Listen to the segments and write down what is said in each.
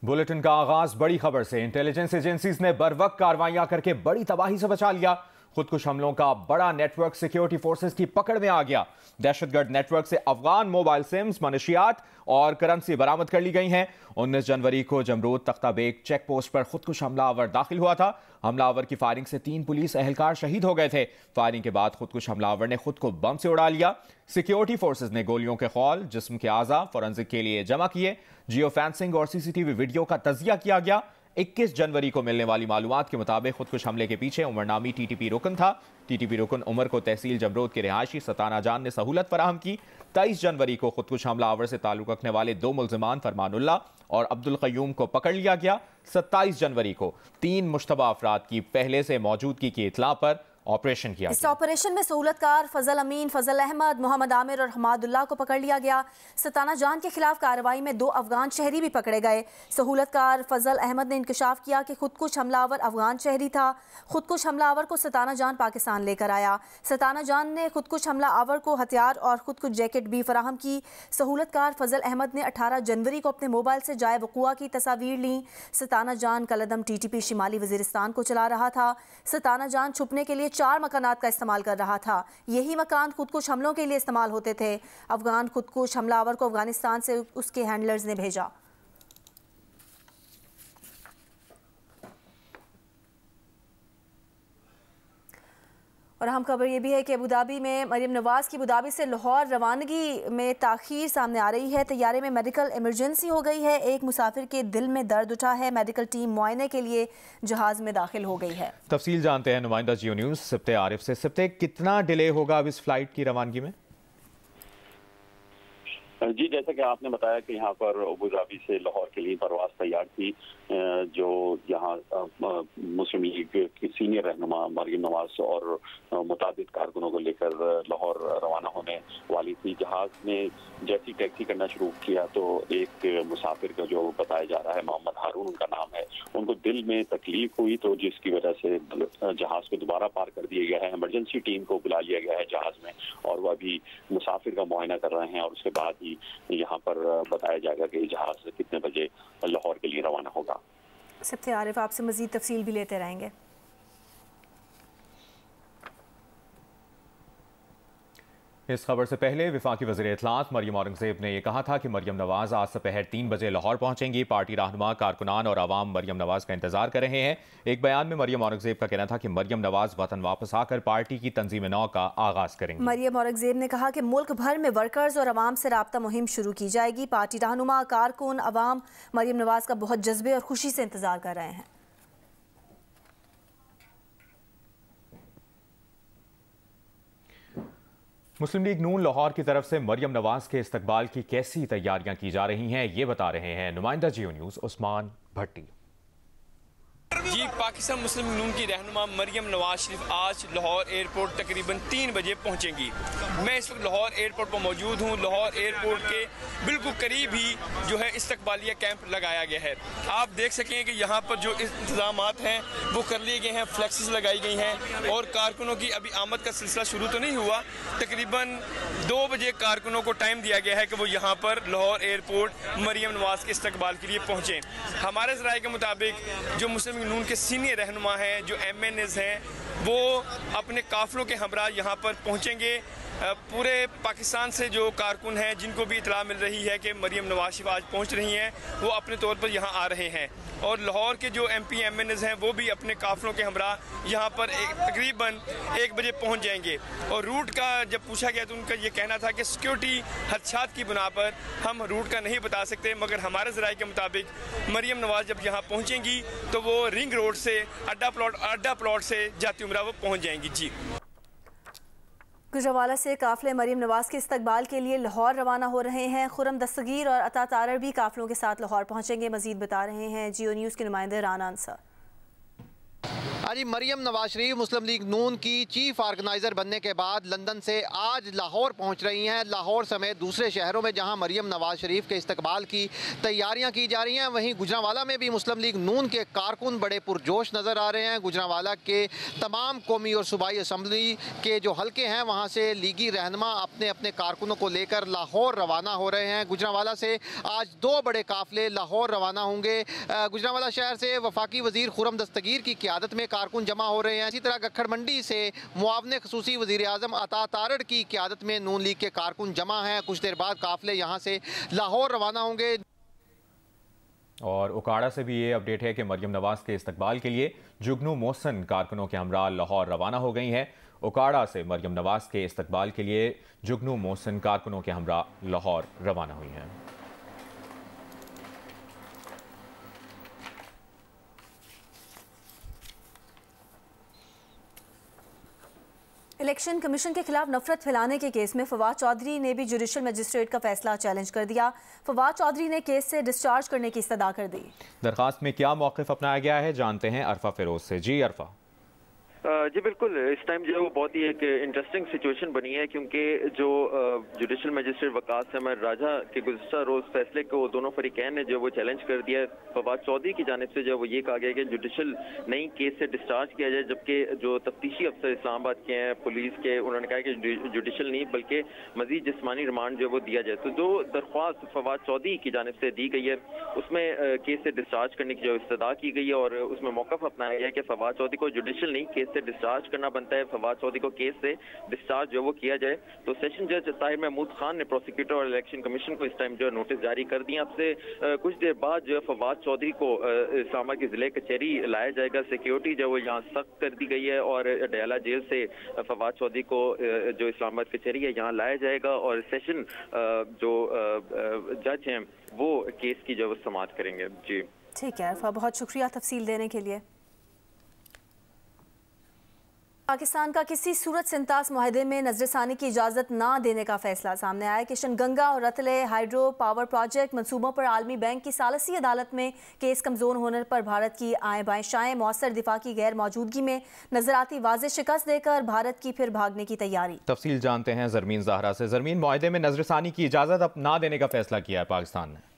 Bulletin का आगाज बड़ी खबर से। इंटेलिजेंस एजेंसीज ने बरवक्त कार्रवाइयां करके बड़ी तबाही से बचा लिया। खुदकुश हमलों का बड़ा नेटवर्क सिक्योरिटी फोर्सेस की पकड़ में आ गया। दहशतगर्द नेटवर्क से अफगान मोबाइल सिम्स, मनशियात और करेंसी बरामद कर ली गई हैं। 19 जनवरी को जमरूद तख्ताबेग चेक पोस्ट पर खुदकुश हमलावर दाखिल हुआ था। हमलावर की फायरिंग से 3 पुलिस एहलकार शहीद हो गए थे। फायरिंग के बाद खुदकुश हमलावर ने खुद को बम से उड़ा लिया। सिक्योरिटी फोर्सेस ने गोलियों के खौल, जिस्म के आज़ा फोरेंसिक के लिए जमा किए। जियो फेंसिंग और सीसीटीवी वीडियो का तजिया किया गया। 21 जनवरी को मिलने वाली मालूमात के मुताबिक खुदकुश हमले के पीछे उमर नामी टीटीपी रुकन था। टीटीपी रुकन उमर को तहसील जमरूद के रिहायशी सताना जान ने सहूलत फराहम की। 23 जनवरी को खुदकुश हमलावर से ताल्लुक रखने वाले 2 मुल्जिमान फरमानुल्लाह और अब्दुल कयूम को पकड़ लिया गया। 27 जनवरी को 3 मुश्तबा अफराद की पहले से मौजूदगी की इत्तला पर ऑपरेशन किया। इस ऑपरेशन में सहूलतकार फजल अमीन, फजल अहमद, मोहम्मद आमिर और हमादुल्लाह को पकड़ लिया गया। सताना जान के खिलाफ कार्रवाई में 2 अफगान शहरी भी पकड़े गए। सहूलतकार फजल अहमद ने इंकशाफ किया कि खुदकुश हमलावर अफगान शहरी था। खुदकुश हमलावर को सताना जान पाकिस्तान लेकर आया। सताना जान ने खुदकुश हमलावर को हथियार और खुदकुश जैकेट भी फराहम की। सहूलतकार फजल अहमद ने 18 जनवरी को अपने मोबाइल से जाए वक़ुआ की तस्वीर ली। सताना जान कलदम टीटीपी शिमाली वजीरिस्तान को चला रहा था। सताना जान छुपने के लिए 4 मकानात का इस्तेमाल कर रहा था। यही मकान खुदकुश हमलों के लिए इस्तेमाल होते थे। अफगान खुदकुश हमलावर को अफगानिस्तान से उसके हैंडलर्स ने भेजा। और अहम खबर ये भी है कि अबूधाबी में मरियम नवाज़ की अबूधाबी से लाहौर रवानगी में ताख़ीर सामने आ रही है। तैयारे में मेडिकल इमरजेंसी हो गई है। एक मुसाफिर के दिल में दर्द उठा है। मेडिकल टीम मुआयने के लिए जहाज़ में दाखिल हो गई है। तफसील जानते हैं नुमाइंदा जियो न्यूज़ सिब्ते आरिफ से। सिब्ते, कितना डिले होगा अब इस फ्लाइट की रवानगी में? जी, जैसा कि आपने बताया कि यहाँ पर अबूधाबी से लाहौर के लिए परवाज तैयार थी। जो यहाँ मुस्लिम लीग की सीनियर रहनुमा मरियम नवाज और मुताबिक कारकुनों को लेकर लाहौर रवाना होने वाली थी। जहाज ने जैसी टैक्सी करना शुरू किया तो एक मुसाफिर का जो बताया जा रहा है मोहम्मद हारून उनका नाम है, उनको दिल में तकलीफ हुई तो जिसकी वजह से जहाज को दोबारा पार कर दिया गया है। इमरजेंसी टीम को बुला लिया गया है जहाज में और वह अभी मुसाफिर का मुआयना कर रहे हैं और उसके बाद ही यहाँ पर बताया जाएगा कि जहाज कितने बजे लाहौर के लिए रवाना होगा। सिब्ते आरिफ आपसे मजीद तफसील भी लेते रहेंगे। इस खबर से पहले वफाकी वज़ीर इत्तलात मरियम औरंगज़ेब ने यह कहा था कि मरियम नवाज़ आज दोपहर 3 बजे लाहौर पहुंचेंगी। पार्टी रहनुमा, कारकुनान और आवाम मरियम नवाज़ का इंतजार कर रहे हैं। एक बयान में मरियम औरंगज़ेब का कहना था कि मरियम नवाज़ वतन वापस आकर पार्टी की तंजीम नौ का आगाज करेंगी। मरियम औरंगज़ेब ने कहा कि मुल्क भर में वर्कर्स और आवाम से राब्ता मुहिम शुरू की जाएगी। पार्टी रहनुमा, कारकुन, आवाम मरियम नवाज़ का बहुत जज्बे और खुशी से इंतजार कर रहे हैं। मुस्लिम लीग नून लाहौर की तरफ से मरियम नवाज के इस्तकबाल की कैसी तैयारियां की जा रही हैं, ये बता रहे हैं नुमाइंदा जियो न्यूज़ उस्मान भट्टी। जी, पाकिस्तान मुस्लिम नून की रहनुमा मरियम नवाज शरीफ आज लाहौर एयरपोर्ट तकरीबन 3 बजे पहुंचेंगी। मैं इस वक्त लाहौर एयरपोर्ट पर मौजूद हूं। लाहौर एयरपोर्ट के बिल्कुल करीब ही जो है इस्तकबालिया कैंप लगाया गया है। आप देख सकें कि यहाँ पर जो इंतजामात हैं वो कर लिए गए हैं, फ्लैक्सेस लगाई गई हैं और कारकुनों की अभी आमद का सिलसिला शुरू तो नहीं हुआ। तकरीबन 2 बजे कारकुनों को टाइम दिया गया है कि वो यहाँ पर लाहौर एयरपोर्ट मरियम नवाज के इस्तकबाल के लिए पहुँचें। हमारे ज़राए के मुताबिक जो मुस्लिम नून के सीनियर रहनुमा हैं, जो MNAs हैं, वो अपने काफिलों के हमरा यहाँ पर पहुँचेंगे। पूरे पाकिस्तान से जो कारकुन हैं जिनको भी इतला मिल रही है कि मरियम नवाज शरीफ आज पहुँच रही हैं, वो अपने तौर पर यहाँ आ रहे हैं और लाहौर के जो MP MNAs हैं वो भी अपने काफिलों के हमरा यहाँ पर तकरीबन 1 बजे पहुँच जाएंगे। और रूट का जब पूछा गया तो उनका ये कहना था कि सिक्योरिटी खदशात की बुना पर हम रूट का नहीं बता सकते, मगर हमारे ज़राए के मुताबिक मरियम नवाज जब यहाँ पहुँचेंगी तो वो रिंग रोड से अड्डा प्लॉट से जाती उम्रा वो पहुँच जाएंगी। जी, गुजरावाला से काफिले मरियम नवाज के इस्तकबाल के लिए लाहौर रवाना हो रहे हैं। खुरम दस्तगीर और अता तारर भी काफिलों के साथ लाहौर पहुंचेंगे। मजीद बता रहे हैं जियो न्यूज़ के नुमाइंदे राना अंसार। जी मरियम नवाज शरीफ मुस्लिम लीग नून की चीफ ऑर्गेनाइज़र बनने के बाद लंदन से आज लाहौर पहुंच रही हैं। लाहौर समेत दूसरे शहरों में जहां मरियम नवाज शरीफ के इस्तकबाल की तैयारियां की जा रही हैं, वहीं गुजरांवाला में भी मुस्लिम लीग नून के कारकुन बड़े पुरजोश नज़र आ रहे हैं। गुजरांवाला के तमाम कौमी और सूबाई असम्बली के जो हल्के हैं वहाँ से लीगी रहनुमा अपने अपने कारकुनों को लेकर लाहौर रवाना हो रहे हैं। गुजरांवाला से आज 2 बड़े काफिले लाहौर रवाना होंगे। गुजरांवाला शहर से वफाकी वज़ीर खुर्रम दस्तगीर की क़यादत में कारकुन जमा हो रहे हैं। इसी तरह गखड़ मंडी से मुआवने खसूसी वज़ीर आज़म अता तारड़ की क़यादत में नून लीग के कारकुन जमा हैं। कुछ देर बाद काफिले यहाँ से लाहौर रवाना होंगे। और उकाड़ा से भी ये अपडेट है कि मरियम नवाज के इस्तकबाल के लिए जुगनू मोहसिन कारकुनों के हमरा लाहौर रवाना हो गई हैं। उकाड़ा से मरियम नवाज के इस्तकबाल के लिए जुगनू मोहसिन कारकुनों के हमरा लाहौर रवाना हुई हैं। इलेक्शन कमीशन के खिलाफ नफरत फैलाने के केस में फवाद चौधरी ने भी जुडिशल मजिस्ट्रेट का फैसला चैलेंज कर दिया। फवाद चौधरी ने केस से डिस्चार्ज करने की इस्तदा कर दी। दरखास्त में क्या मौक़िफ़ अपनाया गया है, जानते हैं अरफा फिरोज से। जी अरफा। जी बिल्कुल, इस टाइम जो है वो बहुत ही एक इंटरेस्टिंग सिचुएशन बनी है, क्योंकि जो जुडिशल मजिस्ट्रेट वकास अहमद राजा के गुज़श्ता रोज़ फैसले को दोनों फरीकैन ने जो वो चैलेंज कर दिया है। फवाद चौधरी की जानिब से जो वो ये कहा गया कि जुडिशल नई केस से डिस्चार्ज किया जाए, जबकि जो तफ्तीशी अफसर इस्लामाबाद के हैं पुलिस के, उन्होंने कहा कि जुडिशल नहीं बल्कि मजीद जिस्मानी रिमांड जो वो दिया जाए। तो जो दरख्वास्त फवाद चौधरी की जानिब से दी गई है उसमें केस से डिस्चार्ज करने की जो इस्तदा की गई है और उसमें मौक़िफ़ अपनाया गया है कि फवाद चौधरी को जुडिशल नहीं केस से डिस्चार्ज करना बनता है। फवाद चौधरी को केस से डिस्चार्ज जो वो किया जाए। तो सेशन जज ताहिर महमूद खान ने प्रोसिक्यूटर और इलेक्शन कमीशन को इस टाइम जो नोटिस जारी कर दिया। अब से कुछ देर बाद जो है फवाद चौधरी को इस्लामाबाद की जिले कचहरी लाया जाएगा। सिक्योरिटी जो वो यहाँ सख्त कर दी गई है और डयाला जेल से फवाद चौधरी को जो इस्लामाबाद कचहरी है यहाँ लाया जाएगा और सेशन जो जज हैं वो केस की जो समाअत करेंगे। जी ठीक है अरफा, बहुत शुक्रिया तफसील देने के लिए। पाकिस्तान का किसी सूरत से इंतास मुआहदे में नजरसानी की इजाज़त ना देने का फैसला सामने आया। किशनगंगा और रतले हाइड्रो पावर प्रोजेक्ट मंसूबों पर आलमी बैंक की सालसी अदालत में केस कमज़ोर होने पर भारत की आए बाएशाएँ मौसर दिफा की गैर मौजूदगी में नजर आती वाज़ेह शिकस्त देकर भारत की फिर भागने की तैयारी। तफसील जानते हैं ज़रमीन ज़हरा से। ज़रमीन, मुआहदे में नजरसानी की इजाज़त अब ना देने का फैसला किया है पाकिस्तान ने।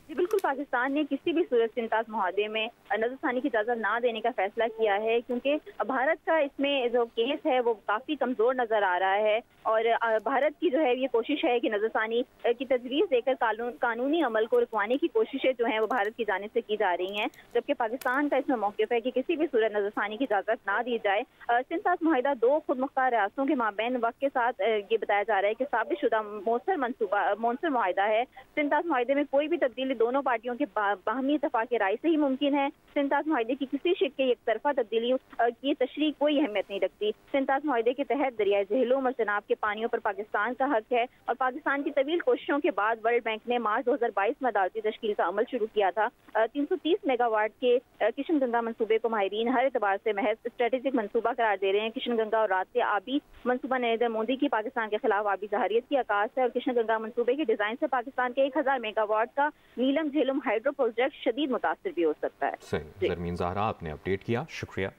जी बिल्कुल, पाकिस्तान ने किसी भी सूरत से इंताज मुआहदे में नजरसानी की इजाज़त ना देने का फैसला किया है, क्योंकि भारत का इसमें जो केस है वो काफ़ी कमज़ोर नज़र आ रहा है और भारत की जो है ये कोशिश है कि नजरसानी की तजवीज़ देकर कानूनी अमल को रुकवाने की कोशिशें जो हैं वो भारत की जानिब से की जा रही हैं, जबकि पाकिस्तान का इसमें मौक़िफ़ है कि किसी भी सूरत नजरसानी की इजाज़त ना दी जाए। सिंताज मुआहदा 2 खुद मुख्तार रियासतों के माबैन वक्त के साथ ये बताया जा रहा है कि साबितशुदा मौसर मुआहदा है। सिंताज मुआहदे में कोई भी तब्दीली दोनों पार्टियों के बाहमी इत्तफाक राय से ही मुमकिन है। सिंताज मुआहदे की किसी शिक के एक तरफा तब्दीली की तशरीह कोई अहमियत नहीं रखती। सिंताज मुआहदे के तहत दरियाए झेलम और चनाब के पानियों पर पाकिस्तान का हक है और पाकिस्तान की तवील कोशिशों के बाद वर्ल्ड बैंक ने मार्च 2022 में अदालती तश्कील का अमल शुरू किया था। 330 मेगावाट के किशनगंगा मनसूबे को माहिरीन हर एतबार से महज स्ट्रेटेजिक मनसूबा करार दे रहे हैं। किशनगंगा और रात से आबी मनसूबा नरेंद्र मोदी की पाकिस्तान के खिलाफ आबी जहारियत की अक्कास है और किशनगंगा मनसूबे के डिजाइन से पाकिस्तान के 1000 मेगावाट का नीलम झेलम हाइड्रो प्रोजेक्ट शदीद मुतासिर भी हो सकता है। ज़रमीन ज़हरा, आपने अपडेट किया, शुक्रिया।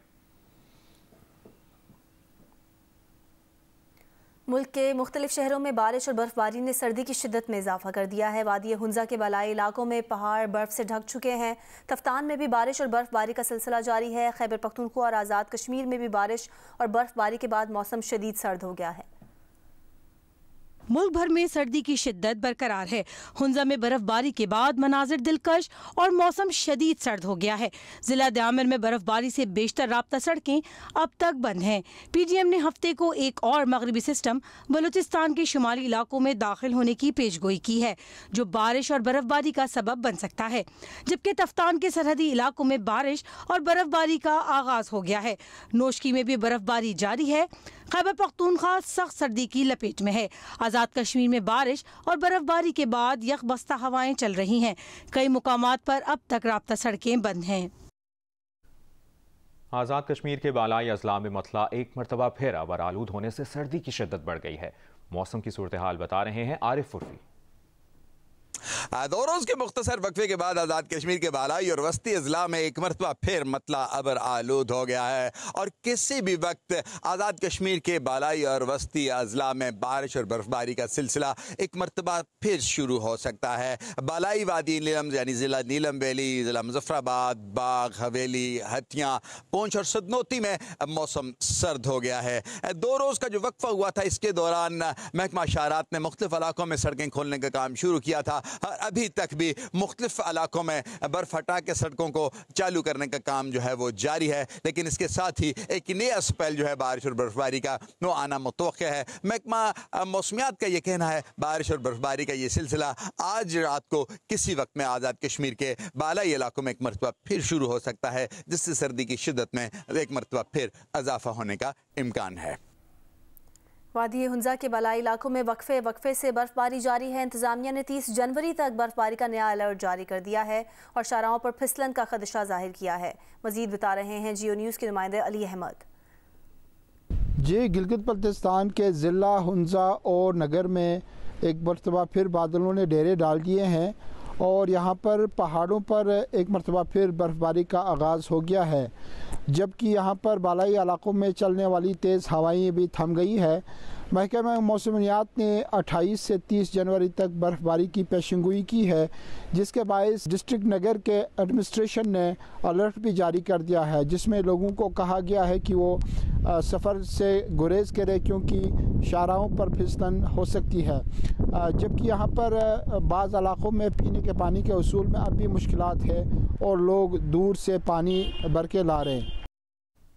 मुल्क के मुख्तलिफ शहरों में बारिश और बर्फबारी ने सर्दी की शिद्दत में इजाफा कर दिया है। वादी हुंजा के बलाई इलाकों में पहाड़ बर्फ से ढक चुके हैं। तफ्तान में भी बारिश और बर्फबारी का सिलसिला जारी है। खैबर पख्तूनख्वा और आज़ाद कश्मीर में भी बारिश और बर्फबारी के बाद मौसम शदीद सर्द हो गया है। मुल्क भर में सर्दी की शिद्दत बरकरार है। हुंजा में बर्फबारी के बाद मनाजिर दिलकश और मौसम शदीद सर्द हो गया है। जिला दयामर में बर्फबारी से बेशतर राब्ता सड़कें अब तक बंद हैं। PGM ने हफ्ते को एक और मगरबी सिस्टम बलूचिस्तान के शुमाली इलाकों में दाखिल होने की पेशगोई की है, जो बारिश और बर्फबारी का सबब बन सकता है, जबकि तफ्तान के सरहदी इलाकों में बारिश और बर्फबारी का आगाज हो गया है। नोशकी में भी बर्फबारी जारी है। खैबर पख्तूनख्वा सख्त सर्दी की लपेट में है। आज़ाद कश्मीर में बारिश और बर्फबारी के बाद यकबस्ता हवाएं चल रही हैं। कई मुकामात पर अब तक राब्ता सड़कें बंद हैं। आज़ाद कश्मीर के बालाई अजला में मतला एक मरतबा फिर आवर आलूद होने से सर्दी की शिद्दत बढ़ गई है। मौसम की सूरत हाल बता रहे हैं आरिफ उर्फी। दो रोज़ के मुख्तसर वक्फे के बाद आज़ाद कश्मीर के बालाई और वस्ती अजला में एक मरतबा फिर मतला अबर आलूद हो गया है और किसी भी वक्त आज़ाद कश्मीर के बालाई और वस्ती अजला में बारिश और बर्फबारी का सिलसिला एक मरतबा फिर शुरू हो सकता है। बालाई वादी नीलम यानी ज़िला नीलम वैली, ज़िला मुजफ्फराबाद, बाग, हवेली, हथियाँ, पूंछ और सदनोती में अब मौसम सर्द हो गया है। 2 रोज़ का जो वक्फा हुआ था इसके दौरान महकमा शारात ने मुख्तलिफ इलाकों में सड़कें खोलने का काम शुरू किया था और अभी तक भी मुख्तलिफ इलाकों में बर्फ हटा के सड़कों को चालू करने का काम जो है वो जारी है, लेकिन इसके साथ ही एक नया स्पेल जो है बारिश और बर्फबारी का वो आना मुतवक्किल है। महकमा मौसमियात का ये कहना है बारिश और बर्फबारी का ये सिलसिला आज रात को किसी वक्त में आज़ाद कश्मीर के बालाई इलाकों में एक मरतबा फिर शुरू हो सकता है, जिससे सर्दी की शिद्दत में एक मरतबा फिर इजाफा होने का इम्कान है। वादी हुंजा के बालाई इलाकों में वक्फे से बर्फबारी जारी है। इंतजामिया ने 30 जनवरी तक बर्फबारी का नया अलर्ट जारी कर दिया है और शाहराहों पर फिसलन का खदशा जाहिर किया है। मजीद बता रहे हैं जियो न्यूज़ के नुमाइंदे अली अहमद। जी, गिलगित बल्तिस्तान के ज़िला हुंजा और नगर में एक मरतबा फिर बादलों ने डेरे डाल दिए हैं और यहाँ पर पहाड़ों पर एक मरतबा फिर बर्फ़बारी का आगाज़ हो गया है, जबकि यहाँ पर बालाई इलाकों में चलने वाली तेज़ हवाएं भी थम गई है। महकमा मौसमियात ने 28 से 30 जनवरी तक बर्फबारी की पेशेंगोई की है, जिसके बायस डिस्ट्रिक्ट नगर के एडमिनिस्ट्रेशन ने अलर्ट भी जारी कर दिया है, जिसमें लोगों को कहा गया है कि वो सफ़र से गुरेज करें क्योंकि शाहराहों पर फिसलन हो सकती है। जबकि यहाँ पर बाज़ इलाकों में पीने के पानी के उसूल में अब भी मुश्किलात है और लोग दूर से पानी भर के ला रहे हैं।